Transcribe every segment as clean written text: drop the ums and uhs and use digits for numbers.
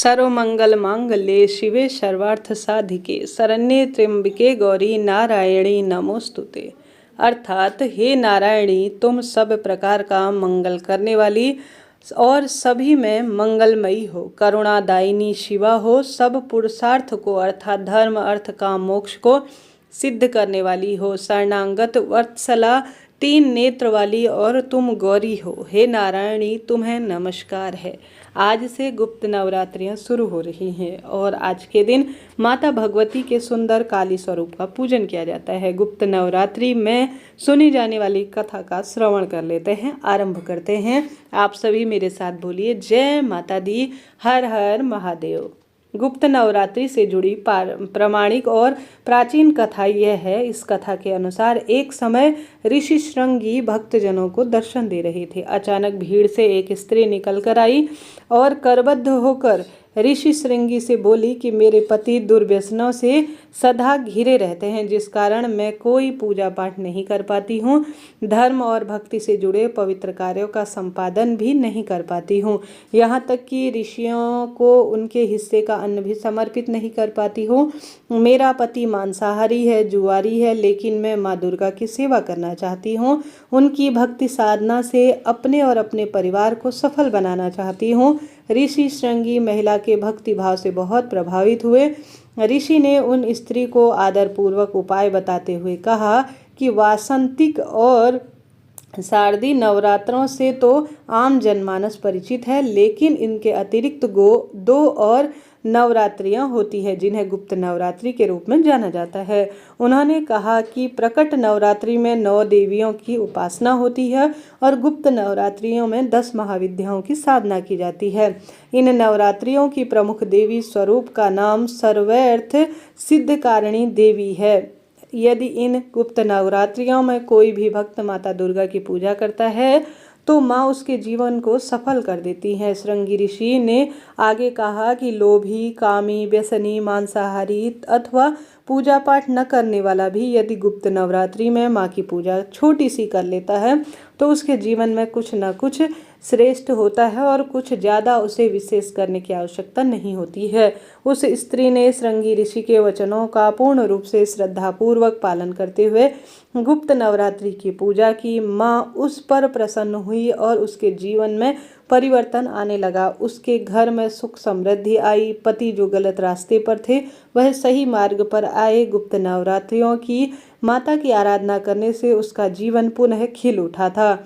सर्वमंगल मांगल्ये शिवे सर्वार्थ साधिके शरण्ये त्र्यंबके गौरी नारायणी नमोस्तुते। अर्थात हे नारायणी, तुम सब प्रकार का मंगल करने वाली और सभी में मंगलमयी हो, करुणादायिनी शिवा हो, सब पुरुषार्थ को अर्थात धर्म अर्थ काम मोक्ष को सिद्ध करने वाली हो, शरणागत वत्सला तीन नेत्र वाली और तुम गौरी हो। हे नारायणी, तुम्हें नमस्कार है। आज से गुप्त नवरात्रियां शुरू हो रही हैं और आज के दिन माता भगवती के सुंदर काली स्वरूप का पूजन किया जाता है। गुप्त नवरात्रि में सुनी जाने वाली कथा का श्रवण कर लेते हैं, आरंभ करते हैं। आप सभी मेरे साथ बोलिए जय माता दी, हर हर महादेव। गुप्त नवरात्रि से जुड़ी प्रामाणिक और प्राचीन कथा यह है। इस कथा के अनुसार एक समय ऋषि श्रृंगी भक्तजनों को दर्शन दे रहे थे। अचानक भीड़ से एक स्त्री निकल कर आई और करबद्ध होकर ऋषि श्रृंगी से बोली कि मेरे पति दुर्व्यसनों से सदा घिरे रहते हैं, जिस कारण मैं कोई पूजा पाठ नहीं कर पाती हूँ, धर्म और भक्ति से जुड़े पवित्र कार्यों का संपादन भी नहीं कर पाती हूँ, यहाँ तक कि ऋषियों को उनके हिस्से का अन्न भी समर्पित नहीं कर पाती हूँ। मेरा पति मांसाहारी है, जुआरी है, लेकिन मैं माँ दुर्गा की सेवा करना चाहती हूँ। उनकी भक्ति साधना से अपने और अपने परिवार को सफल बनाना चाहती हूँ। ऋषि श्रृंगी महिला के भक्ति भाव से बहुत प्रभावित हुए। ऋषि ने उन स्त्री को आदरपूर्वक उपाय बताते हुए कहा कि वासंतिक और शारदीय नवरात्रों से तो आम जनमानस परिचित है, लेकिन इनके अतिरिक्त दो और नवरात्रियां होती है जिन्हें गुप्त नवरात्रि के रूप में जाना जाता है। उन्होंने कहा कि प्रकट नवरात्रि में 9 देवियों की उपासना होती है और गुप्त नवरात्रियों में 10 महाविद्याओं की साधना की जाती है। इन नवरात्रियों की प्रमुख देवी स्वरूप का नाम सर्वैर्थ सिद्धकारिणी देवी है। यदि इन गुप्त नवरात्रियों में कोई भी भक्त माता दुर्गा की पूजा करता है तो माँ उसके जीवन को सफल कर देती है। श्रृंगी ऋषि ने आगे कहा कि लोभी, कामी, व्यसनी, मांसाहारी अथवा पूजा पाठ न करने वाला भी यदि गुप्त नवरात्रि में माँ की पूजा छोटी सी कर लेता है तो उसके जीवन में कुछ न कुछ श्रेष्ठ होता है और कुछ ज़्यादा उसे विशेष करने की आवश्यकता नहीं होती है। उस स्त्री ने श्रृंगी ऋषि के वचनों का पूर्ण रूप से श्रद्धापूर्वक पालन करते हुए गुप्त नवरात्रि की पूजा की। माँ उस पर प्रसन्न हुई और उसके जीवन में परिवर्तन आने लगा। उसके घर में सुख समृद्धि आई। पति जो गलत रास्ते पर थे वह सही मार्ग पर आए। गुप्त नवरात्रियों की माता की आराधना करने से उसका जीवन पुनः खिल उठा था।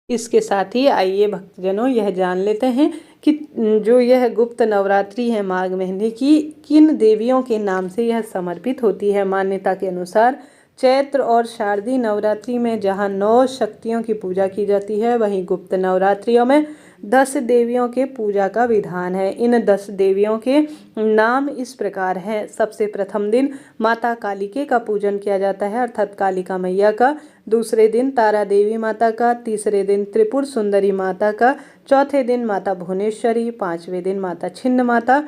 इसके साथ ही आइए भक्तजनों यह जान लेते हैं कि जो यह गुप्त नवरात्रि है माघ महीने की, किन देवियों के नाम से यह समर्पित होती है। मान्यता के अनुसार चैत्र और शारदीय नवरात्रि में जहाँ 9 शक्तियों की पूजा की जाती है, वहीं गुप्त नवरात्रियों में 10 देवियों के पूजा का विधान है। इन 10 देवियों के नाम इस प्रकार हैं। सबसे प्रथम दिन माता कालिके का पूजन किया जाता है अर्थात कालिका मैया का। दूसरे दिन तारा देवी माता का। तीसरे दिन त्रिपुर सुंदरी माता का। चौथे दिन माता भुवनेश्वरी। 5वें दिन माता छिन्न माता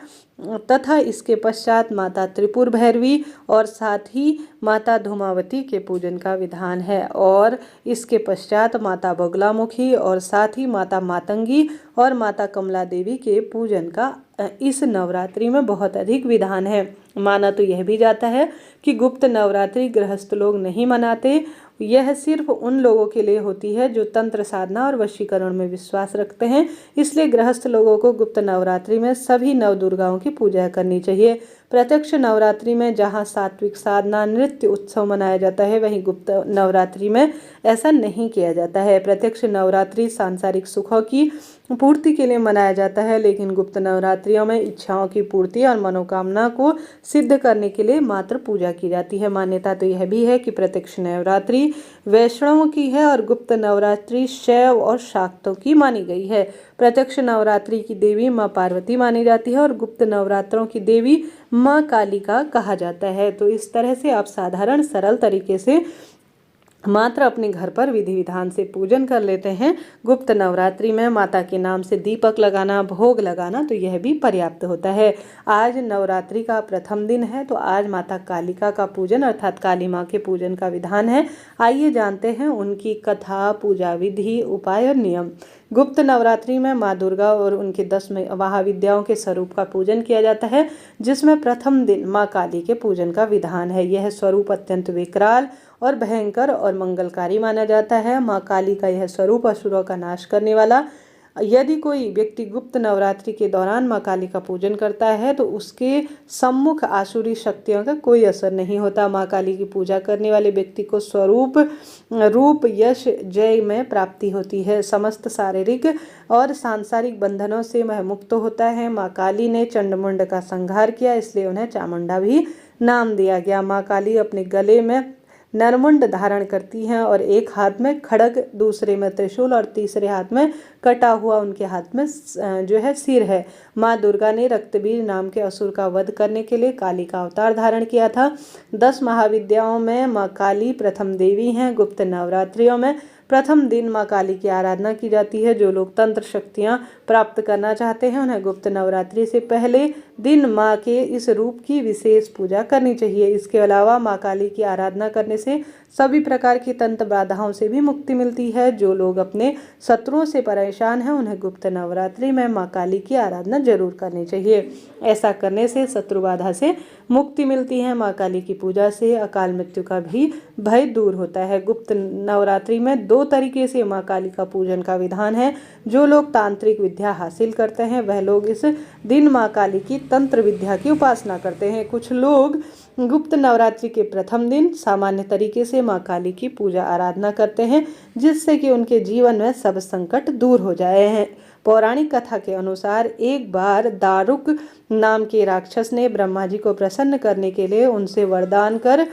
तथा इसके पश्चात माता त्रिपुर भैरवी और साथ ही माता धूमावती के पूजन का विधान है। और इसके पश्चात माता बगलामुखी और साथ ही माता मातंगी और माता कमला देवी के पूजन का इस नवरात्रि में बहुत अधिक विधान है। माना तो यह भी जाता है कि गुप्त नवरात्रि गृहस्थ लोग नहीं मनाते। यह सिर्फ उन लोगों के लिए होती है जो तंत्र साधना और वशीकरण में विश्वास रखते हैं। इसलिए गृहस्थ लोगों को गुप्त नवरात्रि में सभी नवदुर्गाओं की पूजा करनी चाहिए। प्रत्यक्ष नवरात्रि में जहाँ सात्विक साधना, नृत्य, उत्सव मनाया जाता है, वहीं गुप्त नवरात्रि में ऐसा नहीं किया जाता है। प्रत्यक्ष नवरात्रि सांसारिक सुखों की पूर्ति के लिए मनाया जाता है, लेकिन गुप्त नवरात्रियों में इच्छाओं की पूर्ति और मनोकामना को सिद्ध करने के लिए मात्र पूजा की जाती है। मान्यता तो यह भी है कि प्रत्यक्ष नवरात्रि वैष्णवों की है और गुप्त नवरात्रि शैव और शाक्तों की मानी गई है। प्रत्यक्ष नवरात्रि की देवी माँ पार्वती मानी जाती है और गुप्त नवरात्रों की देवी माँ कालिका कहा जाता है। तो इस तरह से आप साधारण सरल तरीके से मात्र अपने घर पर विधि विधान से पूजन कर लेते हैं। गुप्त नवरात्रि में माता के नाम से दीपक लगाना, भोग लगाना, तो यह भी पर्याप्त होता है। आज नवरात्रि का प्रथम दिन है, तो आज माता कालिका का पूजन अर्थात काली माँ के पूजन का विधान है। आइए जानते हैं उनकी कथा, पूजा विधि, उपाय और नियम। गुप्त नवरात्रि में माँ दुर्गा और उनके 10 महाविद्याओं के स्वरूप का पूजन किया जाता है, जिसमें प्रथम दिन माँ काली के पूजन का विधान है। यह स्वरूप अत्यंत विकराल और भयंकर और मंगलकारी माना जाता है। माँ काली का यह स्वरूप असुरों का नाश करने वाला। यदि कोई व्यक्ति गुप्त नवरात्रि के दौरान माँ काली का पूजन करता है तो उसके सम्मुख आसुरी शक्तियों का कोई असर नहीं होता। माँ काली की पूजा करने वाले व्यक्ति को स्वरूप रूप यश जय में प्राप्ति होती है। समस्त शारीरिक और सांसारिक बंधनों से वह मुक्त होता है। माँ काली ने चंडमुंड का संहार किया, इसलिए उन्हें चामुंडा भी नाम दिया गया। माँ काली अपने गले में नरमुंड धारण करती हैं और एक हाथ में खड्ग, दूसरे में त्रिशूल और तीसरे हाथ में कटा हुआ उनके हाथ में जो है सिर है। माँ दुर्गा ने रक्तबीज नाम के असुर का वध करने के लिए काली का अवतार धारण किया था। 10 महाविद्याओं में माँ काली प्रथम देवी हैं। गुप्त नवरात्रियों में प्रथम दिन माँ काली की आराधना की जाती है। जो लोग तंत्र शक्तियाँ प्राप्त करना चाहते हैं उन्हें गुप्त नवरात्रि से पहले दिन माँ के इस रूप की विशेष पूजा करनी चाहिए। इसके अलावा माँ काली की आराधना करने से सभी प्रकार की तंत्र बाधाओं से भी मुक्ति मिलती है। जो लोग अपने शत्रुओं से परेशान हैं उन्हें गुप्त नवरात्रि में माँ काली की आराधना जरूर करनी चाहिए। ऐसा करने से शत्रु बाधा से मुक्ति मिलती है। माँ काली की पूजा से अकाल मृत्यु का भी भय दूर होता है। गुप्त नवरात्रि में 2 तरीके से माँ काली का पूजन का विधान है। जो लोग तांत्रिक विद्या हासिल करते हैं वह लोग इस दिन माँ काली की तंत्र विद्या की उपासना करते हैं। कुछ लोग गुप्त नवरात्रि के प्रथम दिन सामान्य तरीके से माँ काली की पूजा आराधना करते हैं, जिससे कि उनके जीवन में सब संकट दूर हो जाए हैं। पौराणिक कथा के अनुसार एक बार दारुक नाम के राक्षस ने ब्रह्मा जी को प्रसन्न करने के लिए उनसे वरदान कर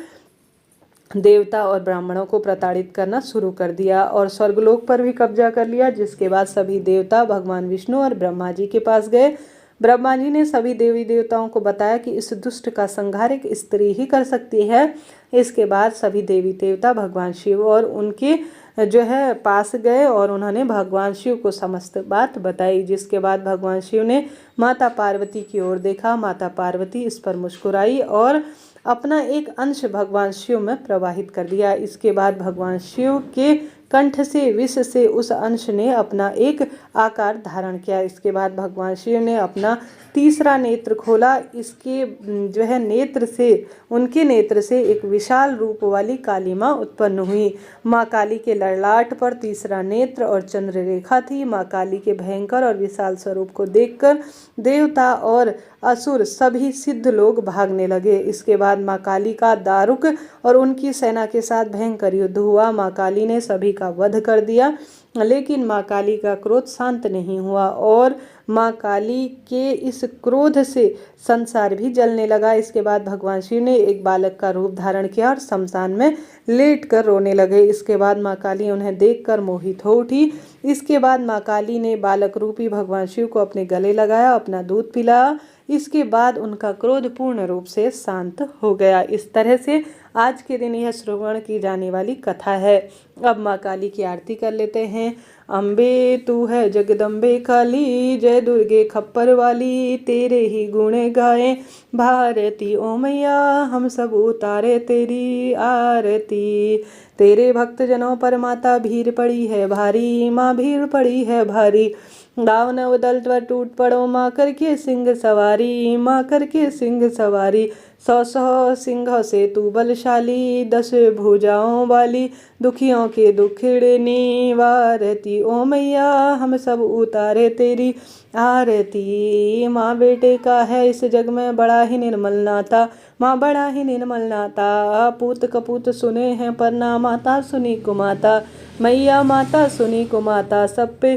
देवता और ब्राह्मणों को प्रताड़ित करना शुरू कर दिया और स्वर्गलोक पर भी कब्जा कर लिया। जिसके बाद सभी देवता भगवान विष्णु और ब्रह्मा जी के पास गए। ब्रह्मा जी ने सभी देवी देवताओं को बताया कि इस दुष्ट का संहार एक स्त्री ही कर सकती है। इसके बाद सभी देवी देवता भगवान शिव और उनके जो है पास गए और उन्होंने भगवान शिव को समस्त बात बताई। जिसके बाद भगवान शिव ने माता पार्वती की ओर देखा। माता पार्वती इस पर मुस्कुराई और अपना एक अंश भगवान शिव में प्रवाहित कर दिया। इसके बाद भगवान शिव के कंठ से विष से उस अंश ने अपना एक आकार धारण किया। इसके बाद भगवान शिव ने अपना तीसरा नेत्र खोला। इसके जो है नेत्र से उनके नेत्र से एक विशाल रूप वाली काली माँ उत्पन्न हुई। माँ काली के ललाट पर तीसरा नेत्र और चंद्र रेखा थी। माँ काली के भयंकर और विशाल स्वरूप को देखकर देवता और असुर सभी सिद्ध लोग भागने लगे। इसके बाद माँ काली का दारुक और उनकी सेना के साथ भयंकर युद्ध हुआ। माँ काली ने सभी का वध कर दिया, लेकिन माँ काली का क्रोध शांत नहीं हुआ और माँ काली के इस क्रोध से संसार भी जलने लगा। इसके बाद भगवान शिव ने एक बालक का रूप धारण किया और शमशान में लेट कर रोने लगे। इसके बाद माँ काली उन्हें देखकर मोहित हो उठी। इसके बाद माँ काली ने बालक रूपी भगवान शिव को अपने गले लगाया, अपना दूध पिलाया। इसके बाद उनका क्रोध पूर्ण रूप से शांत हो गया। इस तरह से आज के दिन यह श्रवण की जाने वाली कथा है। अब माँ काली की आरती कर लेते हैं। अम्बे तू है जगदम्बे काली, जय दुर्गे खप्पर वाली, तेरे ही गुण गाए भारती ओ मैया, हम सब उतारे तेरी आरती। तेरे भक्त जनों पर माता भीड़ पड़ी है भारी, माँ भीड़ पड़ी है भारी। दानव दल पर टूट पड़ो माँ करके सिंह सवारी, माँ करके सिंह सवारी। 100 सिंह से तू बलशाली, 10 भुजाओं वाली, दुखियों के दुखड़नी वारती ओ मैया, हम सब उतारे तेरी आरती। माँ बेटे का है इस जग में बड़ा ही निर्मल नाता, माँ बड़ा ही निर्मल नाता। पूत कपूत सुने हैं पर ना माता सुनी कुमाता, मैया माता सुनी कुमाता। सब पे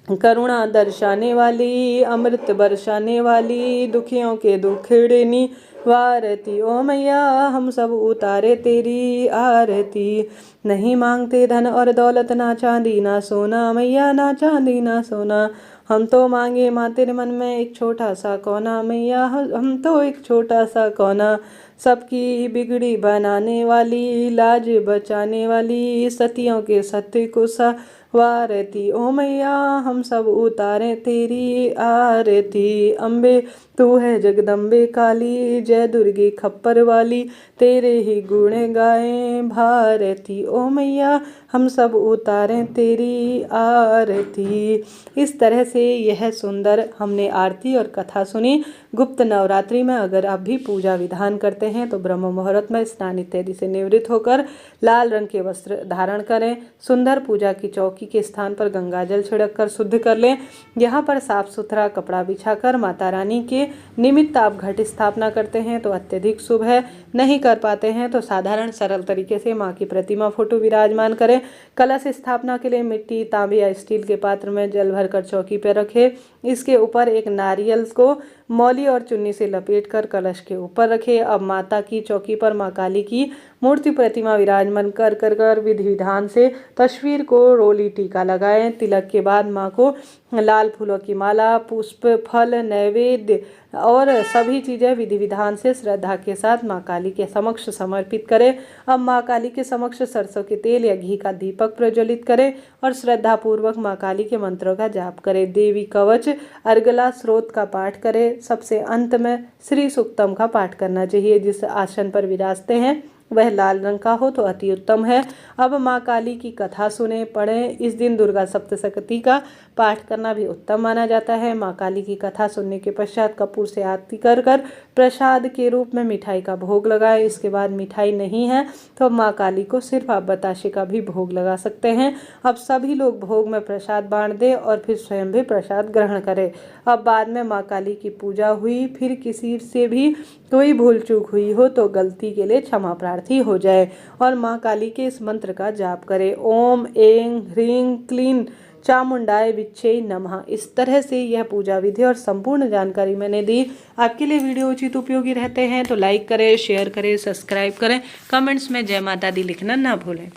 करुणा दर्शाने वाली, अमृत बरसाने वाली, दुखियों के दुखड़नी वारती ओ मैया, हम सब उतारे तेरी आरती। नहीं मांगते धन और दौलत, ना चांदी ना सोना, मैया ना चांदी ना सोना। हम तो मांगे माँ तेरे मन में एक छोटा सा कोना, मैया हम तो एक छोटा सा कोना। सबकी बिगड़ी बनाने वाली, लाज बचाने वाली, सतियों के सत्य को वारती। ओ मैया हम सब उतारे तेरी आरती। अम्बे तू है जगदम्बे काली, जय दुर्गे खप्पर वाली, तेरे ही गुण गाएं भारती। ओ मैया हम सब उतारें तेरी आरती। इस तरह से यह सुंदर हमने आरती और कथा सुनी। गुप्त नवरात्रि में अगर आप भी पूजा विधान करते हैं तो ब्रह्म मुहूर्त में स्नान इत्यादि से निवृत्त होकर लाल रंग के वस्त्र धारण करें। सुंदर पूजा की चौकी के स्थान पर गंगाजल छिड़क कर शुद्ध कर लें। यहाँ पर साफ सुथरा कपड़ा बिछाकर माता रानी के निमित्त आप घट स्थापना करते हैं तो अत्यधिक शुभ है। नहीं कर पाते हैं तो साधारण सरल तरीके से माँ की प्रतिमा फोटो विराजमान करें। कलश स्थापना के लिए मिट्टी, तांबे या स्टील के पात्र में जल भरकर चौकी पर रखें। इसके ऊपर एक नारियल को मौली और चुन्नी से लपेटकर कलश के ऊपर रखें। अब माता की चौकी पर माँ काली की मूर्ति प्रतिमा विराजमान कर विधि विधान से तस्वीर को रोली टीका लगाएं। तिलक के बाद माँ को लाल फूलों की माला, पुष्प, फल, नैवेद्य और सभी चीज़ें विधि विधान से श्रद्धा के साथ माँ काली के समक्ष समर्पित करें। अब माँ काली के समक्ष सरसों के तेल या घी का दीपक प्रज्वलित करें और श्रद्धा पूर्वक माँ काली के मंत्रों का जाप करें। देवी कवच, अर्गला स्रोत का पाठ करें। सबसे अंत में श्री सूक्तम का पाठ करना चाहिए। जिस आसन पर विराजते हैं वह लाल रंग का हो तो अति उत्तम है। अब माँ काली की कथा सुने, पढ़ें। इस दिन दुर्गा सप्तशती का पाठ करना भी उत्तम माना जाता है। माँ काली की कथा सुनने के पश्चात कपूर से आरती कर प्रसाद के रूप में मिठाई का भोग लगाएं। इसके बाद मिठाई नहीं है तो माँ काली को सिर्फ आप बताशे का भी भोग लगा सकते हैं। अब सभी लोग भोग में प्रसाद बांट दें और फिर स्वयं भी प्रसाद ग्रहण करें। अब बाद में माँ काली की पूजा हुई, फिर किसी से भी कोई भूल चूक हुई हो तो गलती के लिए क्षमा प्रार्थी हो जाए और माँ काली के इस मंत्र का जाप करें। ओम ऐं ह्रीं क्लीं चामुंडाय विच्चे नमः। इस तरह से यह पूजा विधि और संपूर्ण जानकारी मैंने दी। आपके लिए वीडियो उचित उपयोगी रहते हैं तो लाइक करें, शेयर करें, सब्सक्राइब करें। कमेंट्स में जय माता दी लिखना ना भूलें।